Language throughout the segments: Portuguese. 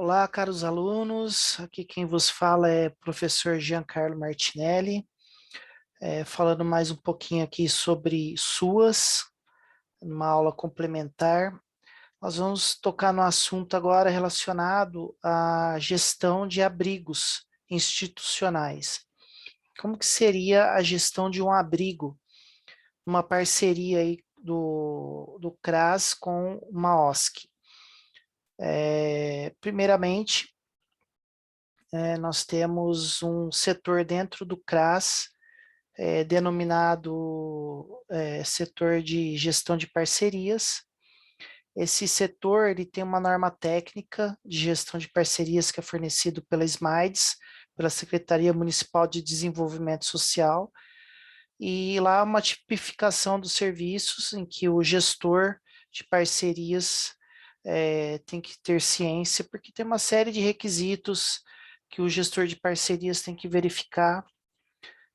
Olá, caros alunos. Aqui quem vos fala é o professor Giancarlo Martinelli, falando mais um pouquinho aqui sobre SUAS, uma aula complementar. Nós vamos tocar no assunto agora relacionado à gestão de abrigos institucionais. Como que seria a gestão de um abrigo, uma parceria aí do CRAS com uma OSC? Primeiramente, nós temos um setor dentro do CRAS, denominado setor de gestão de parcerias. Esse setor ele tem uma norma técnica de gestão de parcerias que é fornecido pela SMIDES, pela Secretaria Municipal de Desenvolvimento Social, e lá uma tipificação dos serviços em que o gestor de parcerias tem que ter ciência, porque tem uma série de requisitos que o gestor de parcerias tem que verificar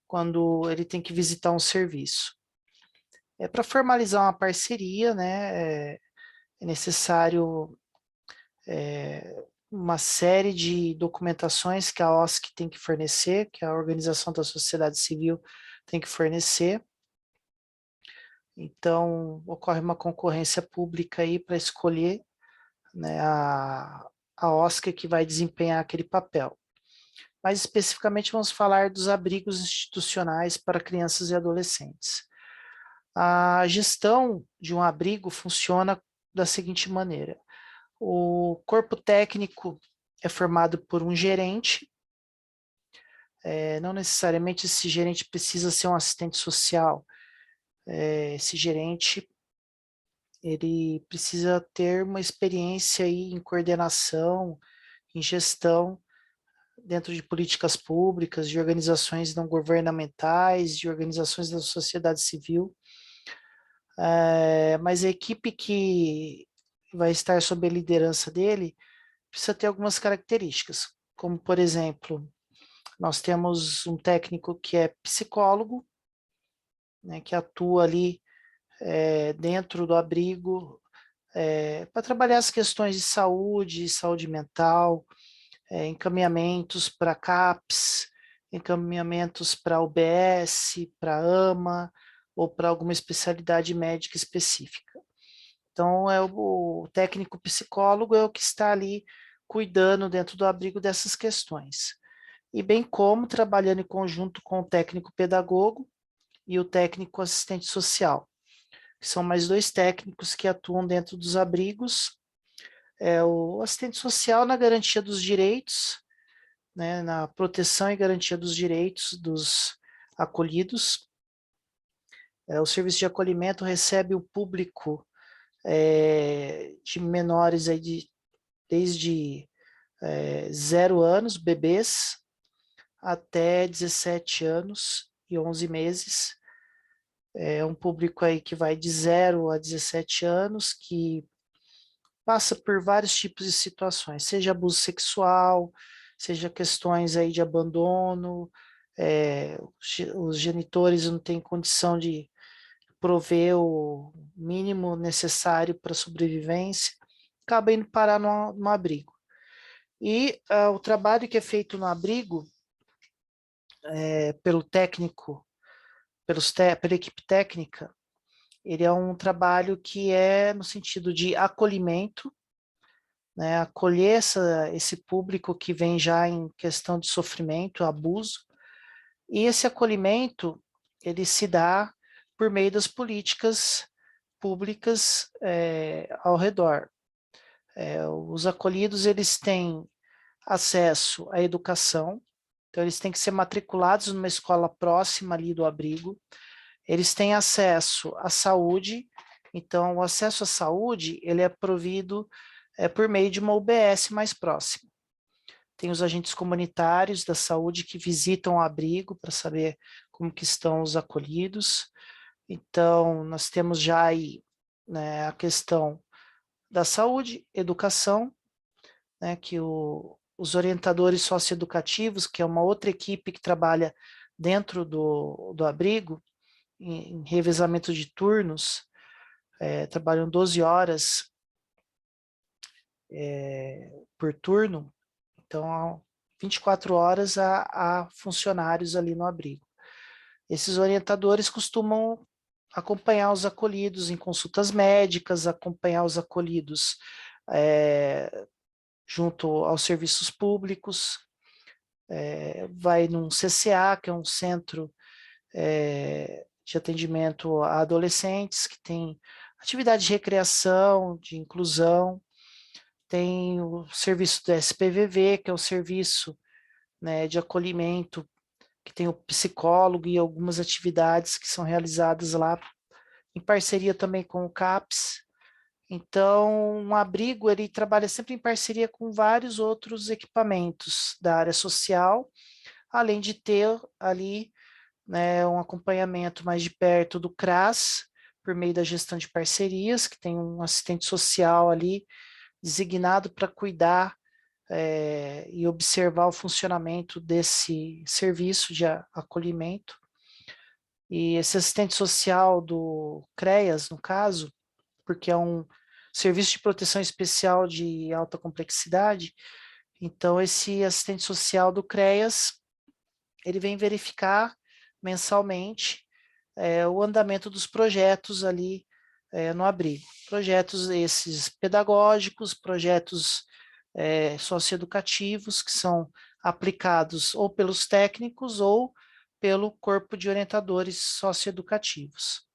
quando ele tem que visitar um serviço. Para formalizar uma parceria, né, é necessário uma série de documentações que a OSC tem que fornecer, que a Organização da Sociedade Civil tem que fornecer. Então, ocorre uma concorrência pública aí para escolher, né, a OSC que vai desempenhar aquele papel. Mais especificamente, vamos falar dos abrigos institucionais para crianças e adolescentes. A gestão de um abrigo funciona da seguinte maneira: o corpo técnico é formado por um gerente, não necessariamente esse gerente precisa ser um assistente social, esse gerente ele precisa ter uma experiência aí em coordenação, em gestão, dentro de políticas públicas, de organizações não governamentais, de organizações da sociedade civil. Mas a equipe que vai estar sob a liderança dele precisa ter algumas características, como, por exemplo, nós temos um técnico que é psicólogo, né, que atua ali dentro do abrigo para trabalhar as questões de saúde, saúde mental, encaminhamentos para CAPS, encaminhamentos para UBS, para AMA, ou para alguma especialidade médica específica. Então, o técnico psicólogo é o que está ali cuidando dentro do abrigo dessas questões. E bem como trabalhando em conjunto com o técnico pedagogo e o técnico assistente social, que são mais dois técnicos que atuam dentro dos abrigos. O assistente social na garantia dos direitos, né, na proteção e garantia dos direitos dos acolhidos. O serviço de acolhimento recebe o público de menores aí desde 0 anos, bebês, até 17 anos e 11 meses. É um público aí que vai de 0 a 17 anos, que passa por vários tipos de situações, seja abuso sexual, seja questões aí de abandono, os genitores não têm condição de prover o mínimo necessário para a sobrevivência, acaba indo parar no abrigo. E o trabalho que é feito no abrigo, pelo técnico, pela equipe técnica, ele é um trabalho que é no sentido de acolhimento, né, acolher esse público que vem já em questão de sofrimento, abuso, e esse acolhimento, ele se dá por meio das políticas públicas ao redor. Os acolhidos, eles têm acesso à educação, então eles têm que ser matriculados numa escola próxima ali do abrigo, eles têm acesso à saúde, então o acesso à saúde, ele é provido por meio de uma UBS mais próxima. Tem os agentes comunitários da saúde que visitam o abrigo para saber como que estão os acolhidos. Então, nós temos já aí, né, a questão da saúde, educação, né, que os orientadores socioeducativos, que é uma outra equipe que trabalha dentro do abrigo, em revezamento de turnos, trabalham 12 horas por turno, então 24 horas há funcionários ali no abrigo. Esses orientadores costumam acompanhar os acolhidos em consultas médicas, acompanhar os acolhidos junto aos serviços públicos, vai num CCA, que é um centro de atendimento a adolescentes, que tem atividade de recreação, de inclusão, tem o serviço do SPVV, que é o serviço, né, de acolhimento, que tem o psicólogo e algumas atividades que são realizadas lá, em parceria também com o CAPS. Então, um abrigo, ele trabalha sempre em parceria com vários outros equipamentos da área social, além de ter ali, né, um acompanhamento mais de perto do CRAS, por meio da gestão de parcerias, que tem um assistente social ali, designado para cuidar e observar o funcionamento desse serviço de acolhimento. E esse assistente social do CREAS, no caso, porque é um serviço de proteção especial de alta complexidade, então esse assistente social do CREAS, ele vem verificar mensalmente o andamento dos projetos ali no abrigo. Projetos esses pedagógicos, projetos socioeducativos, que são aplicados ou pelos técnicos ou pelo corpo de orientadores socioeducativos.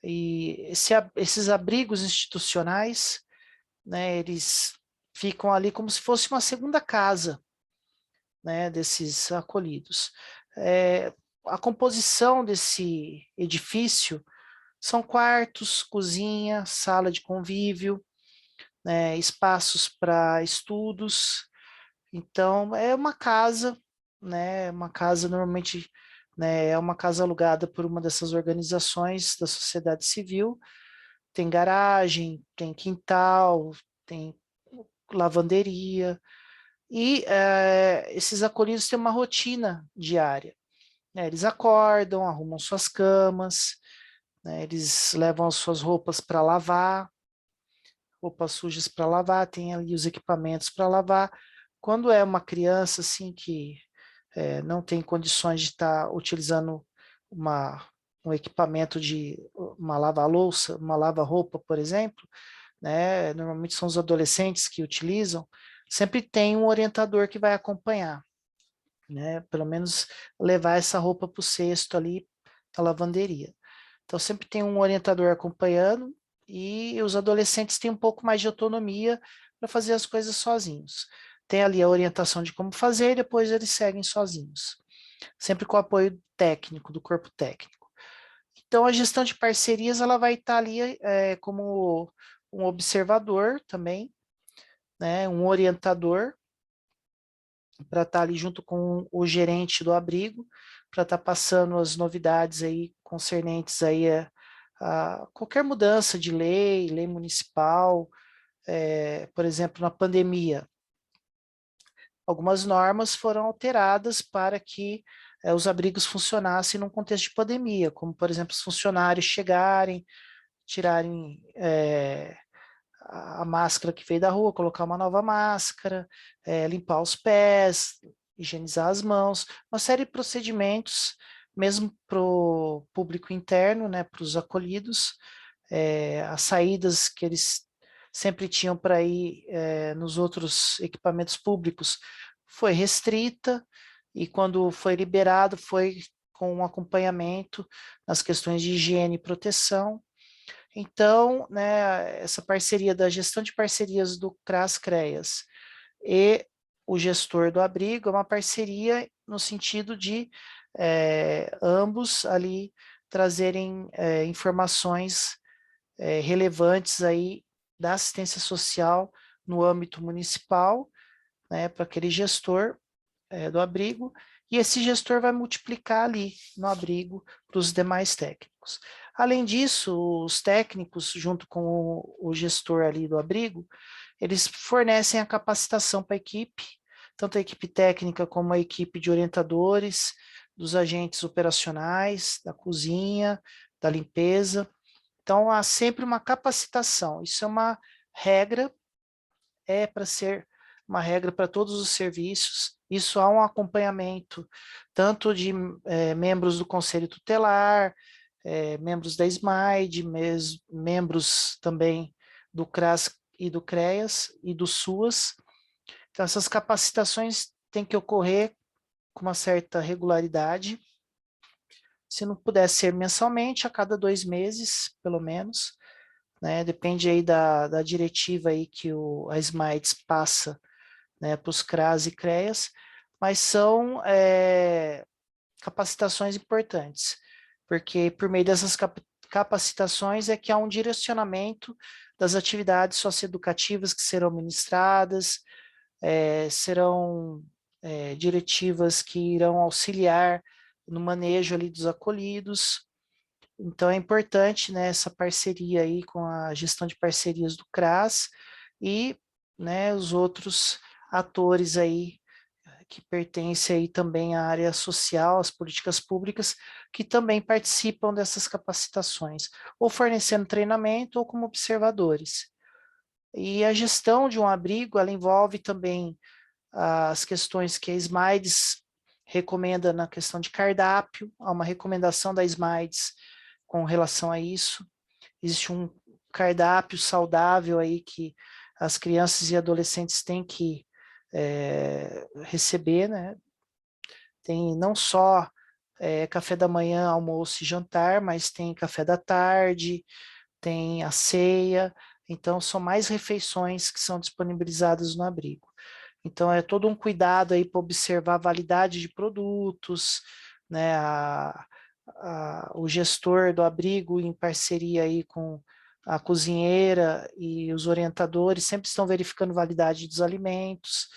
E esses abrigos institucionais, né, eles ficam ali como se fosse uma segunda casa, né, desses acolhidos. A composição desse edifício são quartos, cozinha, sala de convívio, né, espaços para estudos. Então, é uma casa, né, uma casa normalmente, né, é uma casa alugada por uma dessas organizações da sociedade civil. Tem garagem, tem quintal, tem lavanderia, e esses acolhidos têm uma rotina diária, né? Eles acordam, arrumam suas camas, né? Eles levam as suas roupas para lavar, roupas sujas para lavar, tem ali os equipamentos para lavar. Quando é uma criança assim que não tem condições de estar utilizando uma, um equipamento de uma lava-louça, uma lava-roupa, por exemplo, né? Normalmente são os adolescentes que utilizam, sempre tem um orientador que vai acompanhar, né? Pelo menos levar essa roupa para o cesto ali da lavanderia. Então sempre tem um orientador acompanhando e os adolescentes têm um pouco mais de autonomia para fazer as coisas sozinhos. Tem ali a orientação de como fazer e depois eles seguem sozinhos, sempre com o apoio técnico, do corpo técnico. Então a gestão de parcerias ela vai estar ali como um observador também, né, um orientador para estar ali junto com o gerente do abrigo, para estar passando as novidades aí concernentes aí a qualquer mudança de lei municipal, por exemplo, na pandemia. Algumas normas foram alteradas para que os abrigos funcionassem num contexto de pandemia, como, por exemplo, os funcionários chegarem, tirarem a máscara que veio da rua, colocar uma nova máscara, limpar os pés, higienizar as mãos, uma série de procedimentos, mesmo para o público interno, né, para os acolhidos, as saídas que eles sempre tinham para ir nos outros equipamentos públicos foi restrita, e quando foi liberado foi com um acompanhamento nas questões de higiene e proteção. Então, né, essa parceria da gestão de parcerias do CRAS-CREAS e o gestor do abrigo é uma parceria no sentido de ambos ali trazerem informações relevantes aí da assistência social no âmbito municipal, né, para aquele gestor do abrigo, e esse gestor vai multiplicar ali no abrigo para os demais técnicos. Além disso, os técnicos, junto com o gestor ali do abrigo, eles fornecem a capacitação para a equipe, tanto a equipe técnica como a equipe de orientadores, dos agentes operacionais, da cozinha, da limpeza. Então, há sempre uma capacitação. Isso é uma regra é para ser uma regra para todos os serviços. Isso há um acompanhamento tanto de membros do Conselho Tutelar, membros da SMAID, membros também do CRAS e do CREAS e do SUAS. Então, essas capacitações têm que ocorrer com uma certa regularidade. Se não puder ser mensalmente, a cada 2 meses, pelo menos, né? Depende aí da diretiva aí que a SMAIDS passa, né, para os CRAS e CREAS, mas são capacitações importantes, porque por meio dessas capacitações é que há um direcionamento das atividades socioeducativas que serão ministradas, serão diretivas que irão auxiliar no manejo ali dos acolhidos. Então é importante, né, essa parceria aí com a gestão de parcerias do CRAS e, né, os outros atores aí que pertencem aí também à área social, às políticas públicas, que também participam dessas capacitações, ou fornecendo treinamento ou como observadores. E a gestão de um abrigo, ela envolve também as questões que a SMAIDS recomenda na questão de cardápio, há uma recomendação da SMAIDS com relação a isso. Existe um cardápio saudável aí que as crianças e adolescentes têm que receber, né? Tem não só café da manhã, almoço e jantar, mas tem café da tarde, tem a ceia, então são mais refeições que são disponibilizadas no abrigo. Então é todo um cuidado aí para observar a validade de produtos, né? O gestor do abrigo em parceria aí com a cozinheira e os orientadores sempre estão verificando validade dos alimentos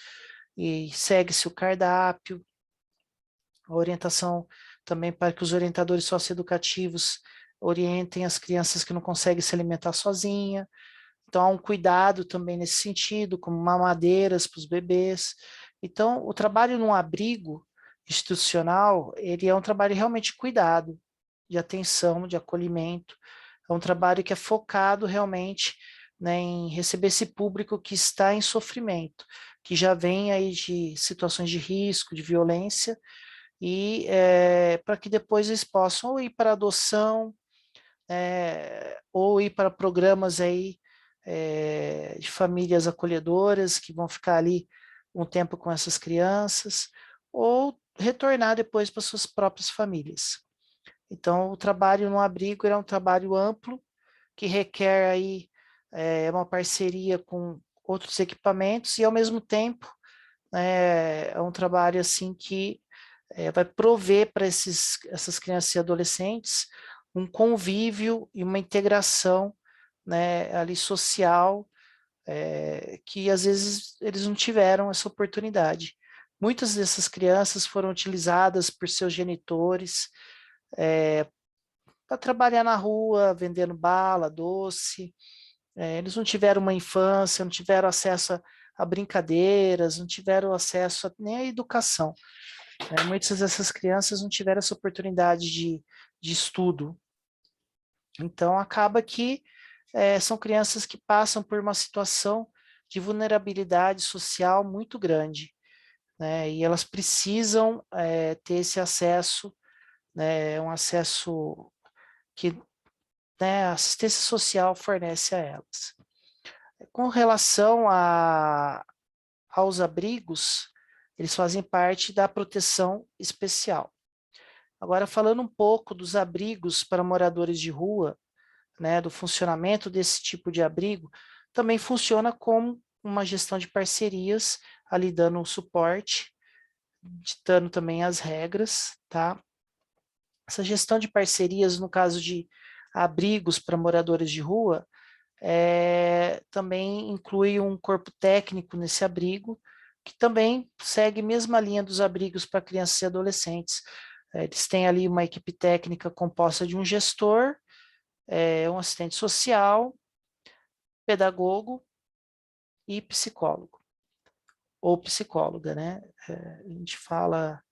e segue-se o cardápio. A orientação também para que os orientadores socioeducativos orientem as crianças que não conseguem se alimentar sozinha. Então, há um cuidado também nesse sentido, como mamadeiras para os bebês. Então, o trabalho num abrigo institucional, ele é um trabalho realmente cuidado, de atenção, de acolhimento. É um trabalho que é focado realmente, né, em receber esse público que está em sofrimento, que já vem aí de situações de risco, de violência, e para que depois eles possam ou ir para adoção, ou ir para programas aí de famílias acolhedoras que vão ficar ali um tempo com essas crianças, ou retornar depois para suas próprias famílias. Então, o trabalho no abrigo é um trabalho amplo, que requer aí uma parceria com outros equipamentos e, ao mesmo tempo, é um trabalho assim que vai prover para essas crianças e adolescentes um convívio e uma integração, né, ali social, que às vezes eles não tiveram essa oportunidade. Muitas dessas crianças foram utilizadas por seus genitores para trabalhar na rua, vendendo bala, doce. Eles não tiveram uma infância, não tiveram acesso a brincadeiras, não tiveram acesso nem à educação. Muitas dessas crianças não tiveram essa oportunidade de estudo. Então, acaba que são crianças que passam por uma situação de vulnerabilidade social muito grande, né? E elas precisam ter esse acesso, né? Um acesso que, né, a assistência social fornece a elas. Com relação aos abrigos, eles fazem parte da proteção especial. Agora, falando um pouco dos abrigos para moradores de rua, né, do funcionamento desse tipo de abrigo, também funciona como uma gestão de parcerias, ali dando um suporte, ditando também as regras, tá? Essa gestão de parcerias, no caso de abrigos para moradores de rua, também inclui um corpo técnico nesse abrigo, que também segue a mesma linha dos abrigos para crianças e adolescentes. Eles têm ali uma equipe técnica composta de um gestor, um assistente social, pedagogo e psicólogo, ou psicóloga, né? A gente fala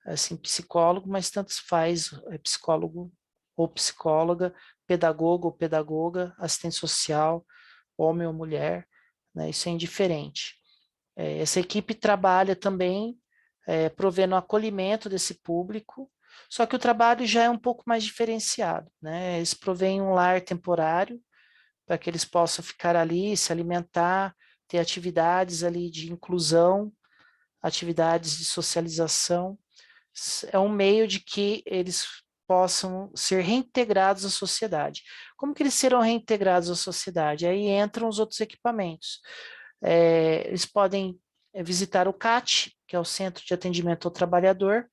assim, psicólogo, mas tanto faz psicólogo ou psicóloga, pedagogo ou pedagoga, assistente social, homem ou mulher, né? Isso é indiferente. Essa equipe trabalha também provendo o acolhimento desse público, só que o trabalho já é um pouco mais diferenciado, né? Eles provêm um lar temporário para que eles possam ficar ali, se alimentar, ter atividades ali de inclusão, atividades de socialização. É um meio de que eles possam ser reintegrados à sociedade. Como que eles serão reintegrados à sociedade? Aí entram os outros equipamentos. Eles podem visitar o CAT, que é o Centro de Atendimento ao Trabalhador.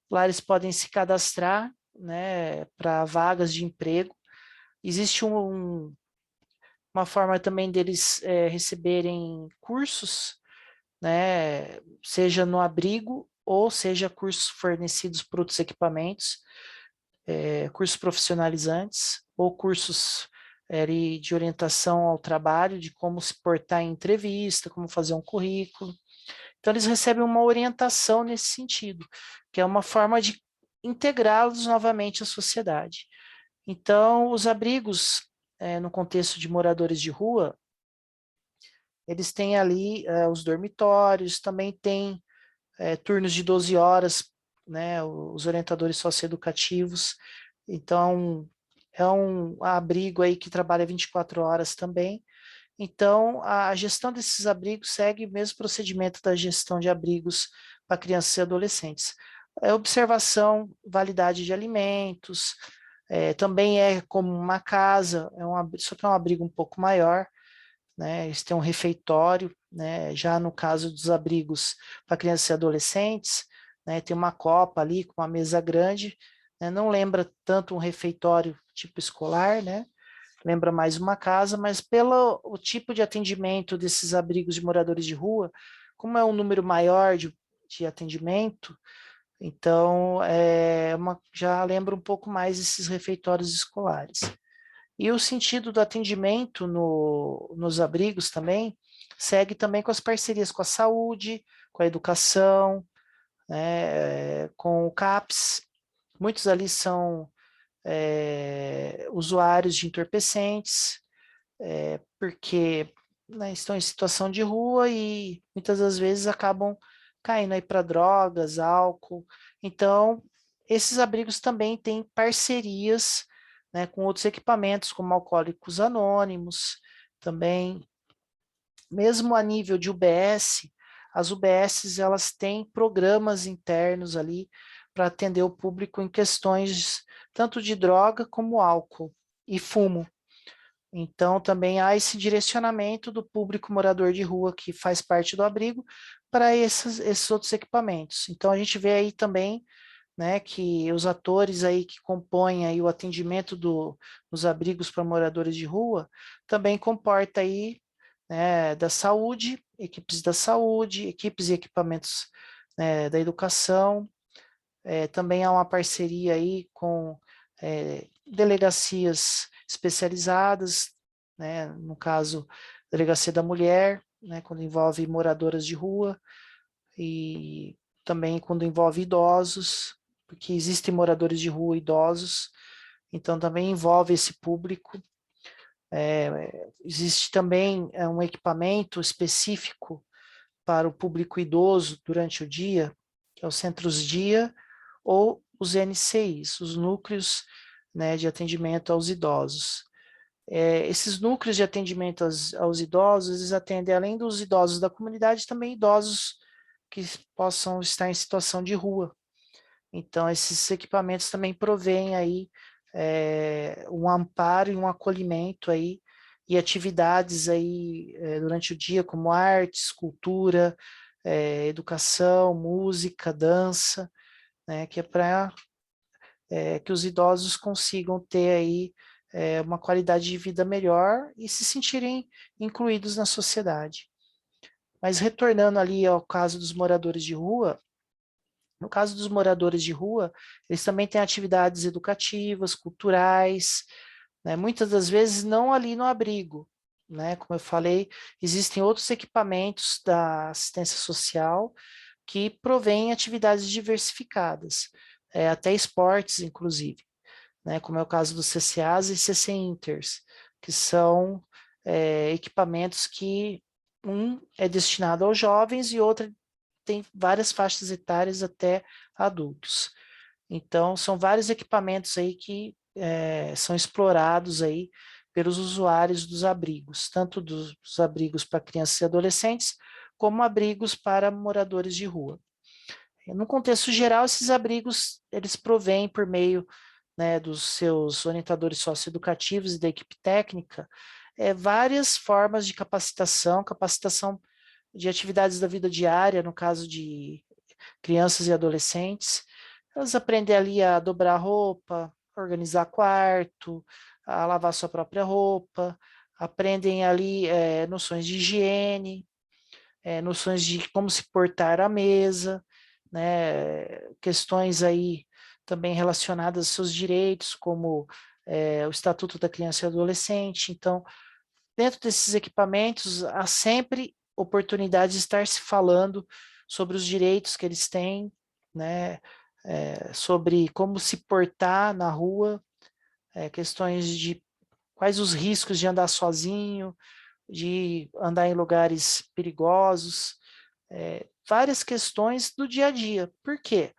Lá eles podem se cadastrar, né, para vagas de emprego. Existe uma forma também deles receberem cursos, né, seja no abrigo ou seja cursos fornecidos por outros equipamentos, cursos profissionalizantes ou cursos de orientação ao trabalho, de como se portar em entrevista, como fazer um currículo. Então, eles recebem uma orientação nesse sentido, que é uma forma de integrá-los novamente à sociedade. Então, os abrigos, no contexto de moradores de rua, eles têm ali os dormitórios, também tem turnos de 12 horas, né, os orientadores socioeducativos. Então, é um abrigo aí que trabalha 24 horas também. Então, a gestão desses abrigos segue o mesmo procedimento da gestão de abrigos para crianças e adolescentes. Observação, validade de alimentos, também é como uma casa, só que é um abrigo um pouco maior, né? Eles têm um refeitório, né? Já no caso dos abrigos para crianças e adolescentes, né? Tem uma copa ali com uma mesa grande, né? Não lembra tanto um refeitório tipo escolar, né? Lembra mais uma casa, mas pelo o tipo de atendimento desses abrigos de moradores de rua, como é um número maior de atendimento, então já lembra um pouco mais esses refeitórios escolares. E o sentido do atendimento nos abrigos também segue também com as parcerias com a saúde, com a educação, né, com o CAPS. Muitos ali são usuários de entorpecentes, porque né, estão em situação de rua e muitas das vezes acabam caindo aí para drogas, álcool. Então, esses abrigos também têm parcerias, né, com outros equipamentos, como Alcoólicos Anônimos, também, mesmo a nível de UBS, as UBSs elas têm programas internos ali para atender o público em questões tanto de droga como álcool e fumo. Então, também há esse direcionamento do público morador de rua que faz parte do abrigo para esses outros equipamentos. Então, a gente vê aí também, né, que os atores aí que compõem aí o atendimento dos abrigos para moradores de rua também comporta aí, né, da saúde, equipes e equipamentos, né, da educação. Também há uma parceria aí com delegacias especializadas, né, no caso, Delegacia da Mulher, né, quando envolve moradoras de rua, e também quando envolve idosos, porque existem moradores de rua idosos, então também envolve esse público. Existe também um equipamento específico para o público idoso durante o dia, que é os centros-dia ou os NCIs, os núcleos, né, de atendimento aos idosos. Esses núcleos de atendimento aos idosos, eles atendem, além dos idosos da comunidade, também idosos que possam estar em situação de rua. Então, esses equipamentos também provêm aí um amparo e um acolhimento aí e atividades aí durante o dia, como artes, cultura, educação, música, dança, né, que é para que os idosos consigam ter aí uma qualidade de vida melhor e se sentirem incluídos na sociedade. Mas retornando ali ao caso dos moradores de rua, no caso dos moradores de rua, eles também têm atividades educativas, culturais, né? Muitas das vezes não ali no abrigo, né? Como eu falei, existem outros equipamentos da assistência social que provêm atividades diversificadas, até esportes, inclusive, né? Como é o caso dos CCAs e CC Inters, que são equipamentos que um é destinado aos jovens e outro tem várias faixas etárias até adultos. Então, são vários equipamentos aí que são explorados aí pelos usuários dos abrigos, tanto dos abrigos para crianças e adolescentes, como abrigos para moradores de rua. No contexto geral, esses abrigos, eles provêm por meio, né, dos seus orientadores socioeducativos e da equipe técnica, várias formas de capacitação de atividades da vida diária, no caso de crianças e adolescentes. Elas aprendem ali a dobrar roupa, organizar quarto, a lavar sua própria roupa, aprendem ali noções de higiene, noções de como se portar à mesa, né, questões aí também relacionadas aos seus direitos, como o Estatuto da Criança e Adolescente. Então, dentro desses equipamentos, há sempre oportunidade de estar se falando sobre os direitos que eles têm, né, sobre como se portar na rua, questões de quais os riscos de andar sozinho, de andar em lugares perigosos, várias questões do dia a dia. Por quê?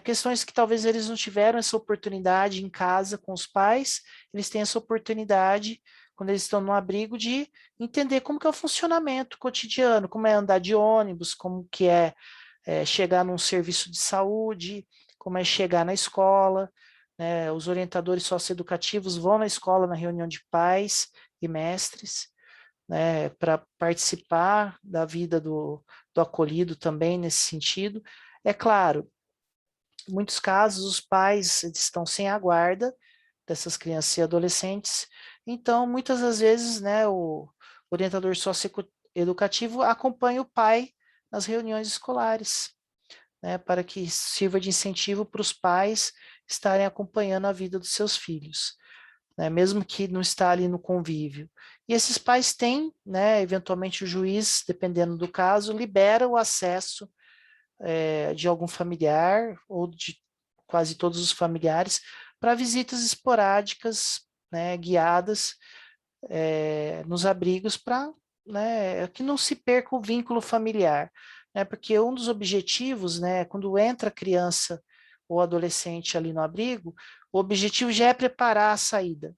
Questões que talvez eles não tiveram essa oportunidade em casa com os pais, eles têm essa oportunidade quando eles estão no abrigo de entender como que é o funcionamento cotidiano, como é andar de ônibus, como que chegar num serviço de saúde, como é chegar na escola, né? Os orientadores socioeducativos vão na escola na reunião de pais e mestres, né, para participar da vida do acolhido também nesse sentido. É claro, em muitos casos os pais estão sem a guarda dessas crianças e adolescentes, então muitas das vezes, né, o orientador socioeducativo acompanha o pai nas reuniões escolares, né, para que sirva de incentivo para os pais estarem acompanhando a vida dos seus filhos, né, mesmo que não está ali no convívio. E esses pais têm, né, eventualmente o juiz, dependendo do caso, libera o acesso de algum familiar ou de quase todos os familiares para visitas esporádicas, né, guiadas nos abrigos para, né, que não se perca o vínculo familiar, né, porque um dos objetivos, né, quando entra a criança ou adolescente ali no abrigo, o objetivo já é preparar a saída,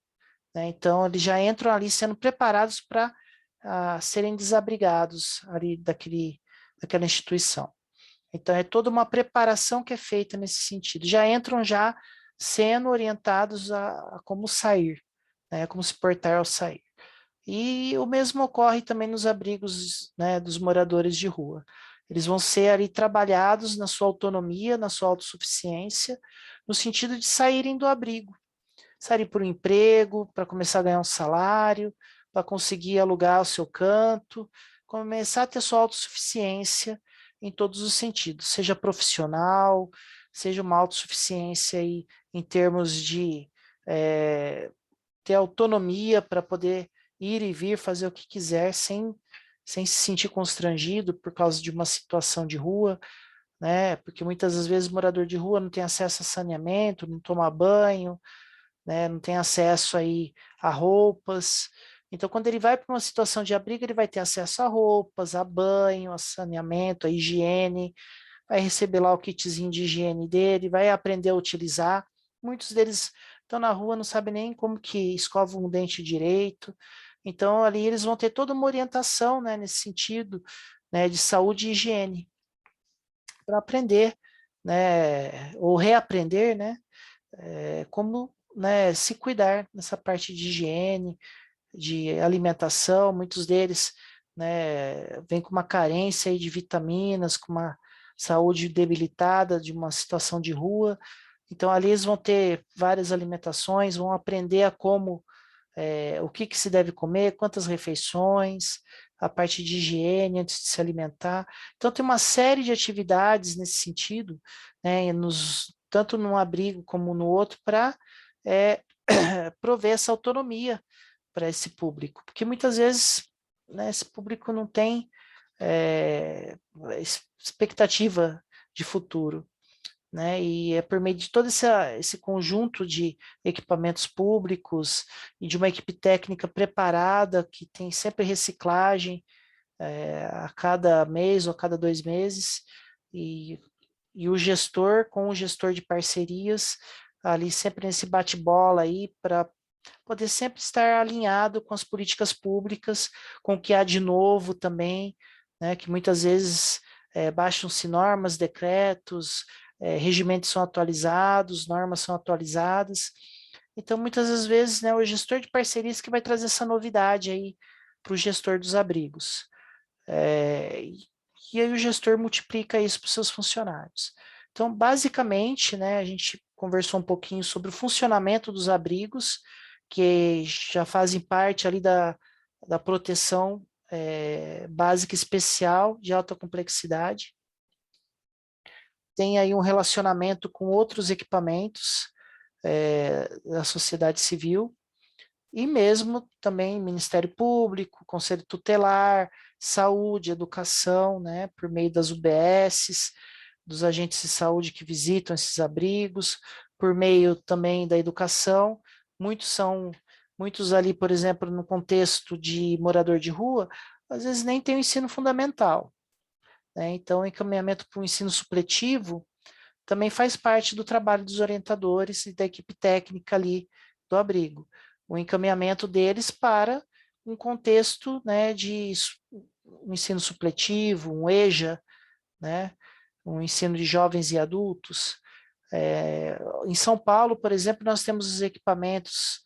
né, então eles já entram ali sendo preparados para serem desabrigados ali daquela instituição. Então é toda uma preparação que é feita nesse sentido. Já entram já sendo orientados a como sair, né, como se portar ao sair. E o mesmo ocorre também nos abrigos, né, dos moradores de rua. Eles vão ser ali trabalhados na sua autonomia, na sua autossuficiência, no sentido de saírem do abrigo, saírem por um emprego, para começar a ganhar um salário, para conseguir alugar o seu canto, começar a ter sua autossuficiência em todos os sentidos, seja profissional, seja uma autossuficiência aí em termos de ter autonomia para poder ir e vir, fazer o que quiser, sem se sentir constrangido por causa de uma situação de rua, né? Porque muitas das vezes o morador de rua não tem acesso a saneamento, não toma banho, né? Não tem acesso aí a roupas. Então, quando ele vai para uma situação de abrigo, ele vai ter acesso a roupas, a banho, a saneamento, a higiene, vai receber lá o kitzinho de higiene dele, vai aprender a utilizar. Muitos deles estão na rua, não sabem nem como que escova um dente direito. Então, ali eles vão ter toda uma orientação, né, nesse sentido, né, de saúde e higiene, para aprender, né, ou reaprender, né, como, né, se cuidar nessa parte de higiene, de alimentação. Muitos deles, né, vêm com uma carência aí de vitaminas, com uma saúde debilitada de uma situação de rua. Então, ali eles vão ter várias alimentações, vão aprender a como, o que, que se deve comer, quantas refeições, a parte de higiene antes de se alimentar. Então, tem uma série de atividades nesse sentido, né, tanto num abrigo como no outro, para prover essa autonomia para esse público, porque muitas vezes, né, esse público não tem é, expectativa de futuro, né? E é por meio de todo esse conjunto de equipamentos públicos e de uma equipe técnica preparada, que tem sempre reciclagem, a cada mês ou a cada 2 meses, e o gestor com o gestor de parcerias, ali sempre nesse bate-bola aí, para poder sempre estar alinhado com as políticas públicas, com o que há de novo também, né, que muitas vezes baixam-se normas, decretos, regimentos são atualizados, normas são atualizadas. Então, muitas das vezes, né, o gestor de parcerias que vai trazer essa novidade aí para o gestor dos abrigos. E aí o gestor multiplica isso para os seus funcionários. Então, basicamente, né, a gente conversou um pouquinho sobre o funcionamento dos abrigos, que já fazem parte ali da proteção básica especial de alta complexidade. Tem aí um relacionamento com outros equipamentos da sociedade civil, e mesmo também Ministério Público, Conselho Tutelar, Saúde, Educação, né, por meio das UBSs, dos agentes de saúde que visitam esses abrigos, por meio também da educação. Muitos ali, por exemplo, no contexto de morador de rua, às vezes nem tem o ensino fundamental, né? Então, o encaminhamento para o ensino supletivo também faz parte do trabalho dos orientadores e da equipe técnica ali do abrigo. O encaminhamento deles para um contexto, né, de um ensino supletivo, um EJA, né, um ensino de jovens e adultos. Em São Paulo, por exemplo, nós temos os equipamentos,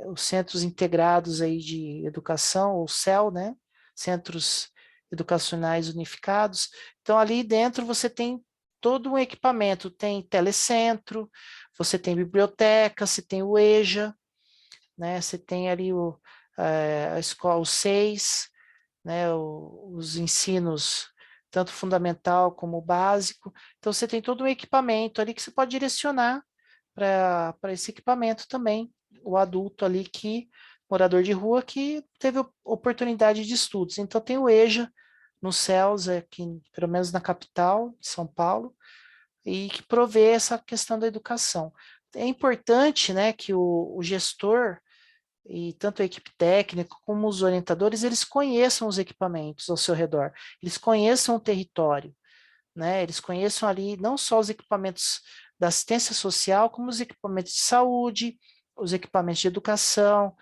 os Centros Integrados aí de Educação, ou CEL, né, Centros Educacionais Unificados. Então, ali dentro você tem todo um equipamento, tem telecentro, você tem biblioteca, você tem o EJA, né, você tem ali a escola, o SEIS, né, os ensinos, tanto fundamental como básico. Então, você tem todo um equipamento ali que você pode direcionar para esse equipamento também, o adulto ali morador de rua, que teve oportunidade de estudos. Então, tem o EJA no CELS, aqui, pelo menos na capital, de São Paulo, e que provê essa questão da educação. É importante, né, que o gestor e tanto a equipe técnica como os orientadores, eles conheçam os equipamentos ao seu redor, eles conheçam o território, né? Eles conheçam ali não só os equipamentos da assistência social, como os equipamentos de saúde, os equipamentos de educação,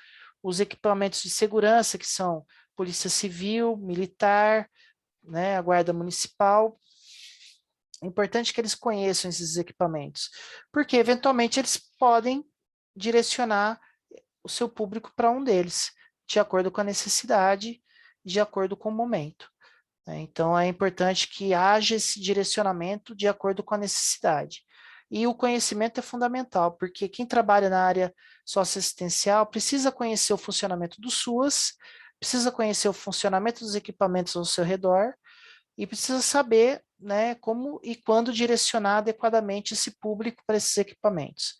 os equipamentos de segurança, que são Polícia Civil, Militar, né, a Guarda Municipal. É importante que eles conheçam esses equipamentos, porque eventualmente eles podem direcionar o seu público para um deles, de acordo com a necessidade, de acordo com o momento, né? Então, é importante que haja esse direcionamento de acordo com a necessidade. E o conhecimento é fundamental, porque quem trabalha na área socioassistencial precisa conhecer o funcionamento do SUAS, precisa conhecer o funcionamento dos equipamentos ao seu redor e precisa saber, né, como e quando direcionar adequadamente esse público para esses equipamentos.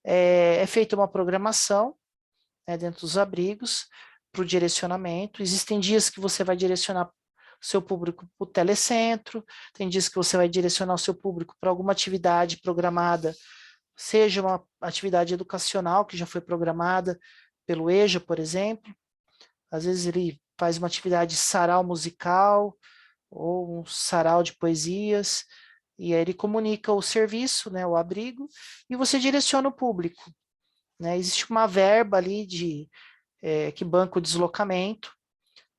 É feita uma programação, né, dentro dos abrigos para o direcionamento. Existem dias que você vai direcionar o seu público para o telecentro, tem dias que você vai direcionar o seu público para alguma atividade programada, seja uma atividade educacional que já foi programada pelo EJA, por exemplo. Às vezes ele faz uma atividade sarau musical ou um sarau de poesias, e aí ele comunica o serviço, né, o abrigo, e você direciona o público, né? Existe uma verba ali que banca o deslocamento.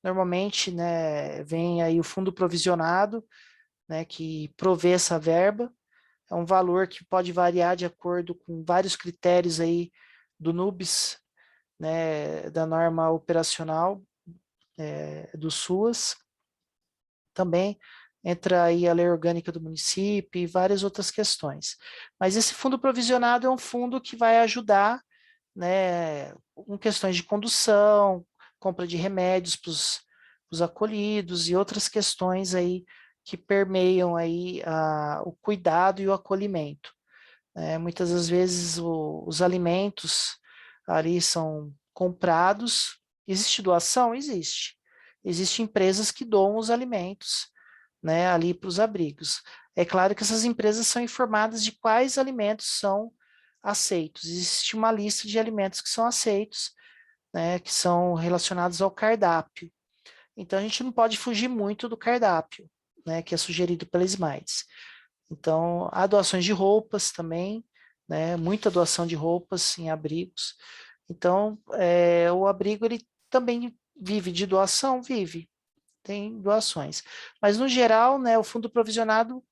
Normalmente, né, vem aí o fundo provisionado, né, que provê essa verba. É um valor que pode variar de acordo com vários critérios aí do NUBIS, né, da norma operacional do SUAS. Também entra aí a lei orgânica do município e várias outras questões. Mas esse fundo provisionado é um fundo que vai ajudar, né, com questões de condução, compra de remédios para os acolhidos e outras questões aí que permeiam aí o cuidado e o acolhimento. Muitas das vezes os alimentos ali são comprados. Existe doação? Existe. Existem empresas que doam os alimentos, né, ali para os abrigos. É claro que essas empresas são informadas de quais alimentos são aceitos. Existe uma lista de alimentos que são aceitos, né, que são relacionados ao cardápio. Então, a gente não pode fugir muito do cardápio, né, que é sugerido pela Smiles. Então, há doações de roupas também, né, muita doação de roupas em abrigos. Então, o abrigo, ele também vive de doação? Vive, tem doações. Mas, no geral, né, o fundo provisionado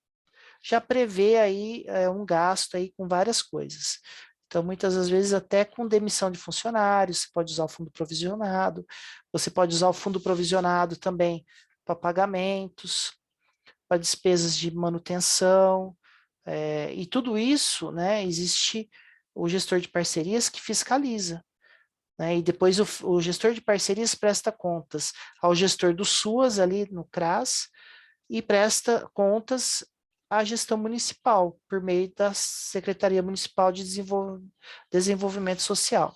já prevê aí um gasto aí com várias coisas. Então, muitas das vezes, até com demissão de funcionários, você pode usar o fundo provisionado, você pode usar o fundo provisionado também para pagamentos, para despesas de manutenção, e tudo isso, né, existe o gestor de parcerias que fiscaliza, né, e depois o gestor de parcerias presta contas ao gestor do SUAS ali no CRAS e presta contas à gestão municipal, por meio da Secretaria Municipal de Desenvolvimento Social.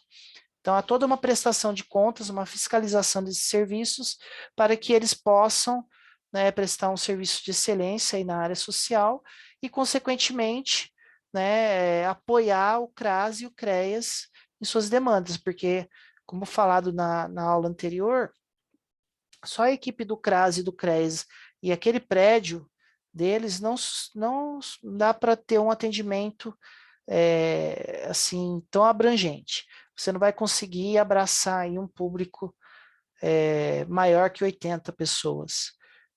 Então, há toda uma prestação de contas, uma fiscalização desses serviços, para que eles possam, né, prestar um serviço de excelência aí na área social e, consequentemente, né, apoiar o CRAS e o CREAS em suas demandas, porque, como falado na aula anterior, só a equipe do CRAS e do CREAS e aquele prédio deles não dá para ter um atendimento assim tão abrangente. Você não vai conseguir abraçar aí um público maior que 80 pessoas,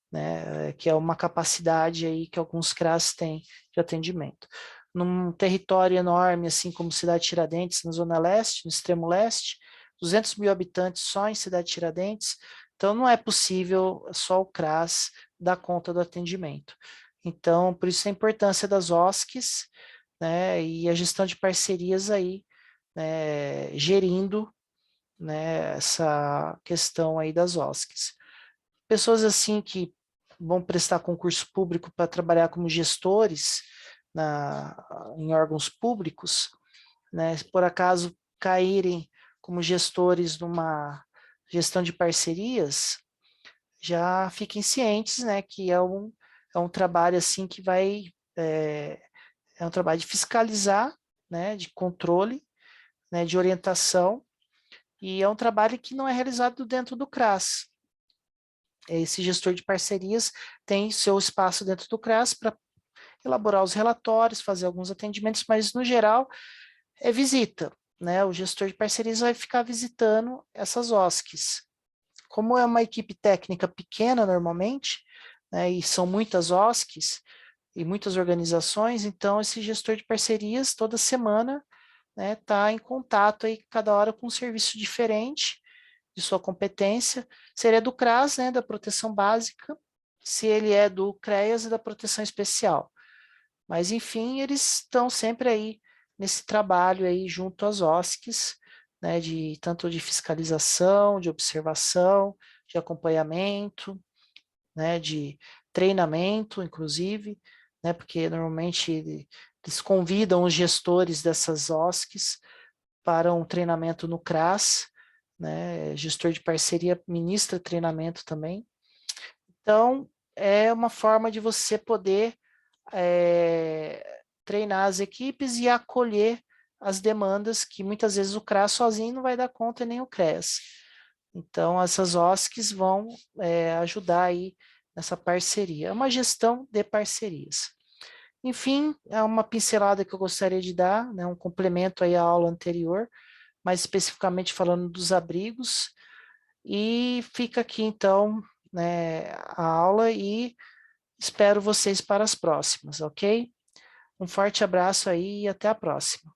né? Que é uma capacidade aí que alguns CRAS têm de atendimento. Num território enorme, assim como Cidade Tiradentes, na Zona Leste, no extremo leste, 200 mil habitantes só em Cidade Tiradentes, então não é possível só o CRAS dar conta do atendimento. Então, por isso a importância das OSCs, né, e a gestão de parcerias aí, né, gerindo, né, essa questão aí das OSCs. Pessoas assim que vão prestar concurso público para trabalhar como gestores em órgãos públicos, né, se por acaso caírem como gestores numa gestão de parcerias, já fiquem cientes, né, que é um trabalho assim que vai, é, é um trabalho de fiscalizar, né, de controle, né, de orientação, e é um trabalho que não é realizado dentro do CRAS. Esse gestor de parcerias tem seu espaço dentro do CRAS para elaborar os relatórios, fazer alguns atendimentos, mas no geral é visita, né? O gestor de parcerias vai ficar visitando essas OSCs. Como é uma equipe técnica pequena normalmente, né, e são muitas OSCs e muitas organizações, então esse gestor de parcerias toda semana, né, está em contato aí cada hora com um serviço diferente de sua competência. Se ele é do CRAS, né, da proteção básica, se ele é do CREAS e da proteção especial. Mas, enfim, eles estão sempre aí nesse trabalho aí junto às OSCs, né, de tanto de fiscalização, de observação, de acompanhamento, né, de treinamento, inclusive, né, porque normalmente eles convidam os gestores dessas OSCs para um treinamento no CRAS, né, gestor de parceria ministra treinamento também. Então, é uma forma de você poder treinar as equipes e acolher as demandas que muitas vezes o CRAS sozinho não vai dar conta, nem o CREAS. Então, essas OSCs vão ajudar aí nessa parceria. É uma gestão de parcerias. Enfim, é uma pincelada que eu gostaria de dar, né, um complemento aí à aula anterior, mais especificamente falando dos abrigos. E fica aqui, então, né, a aula e espero vocês para as próximas, ok? Um forte abraço aí e até a próxima.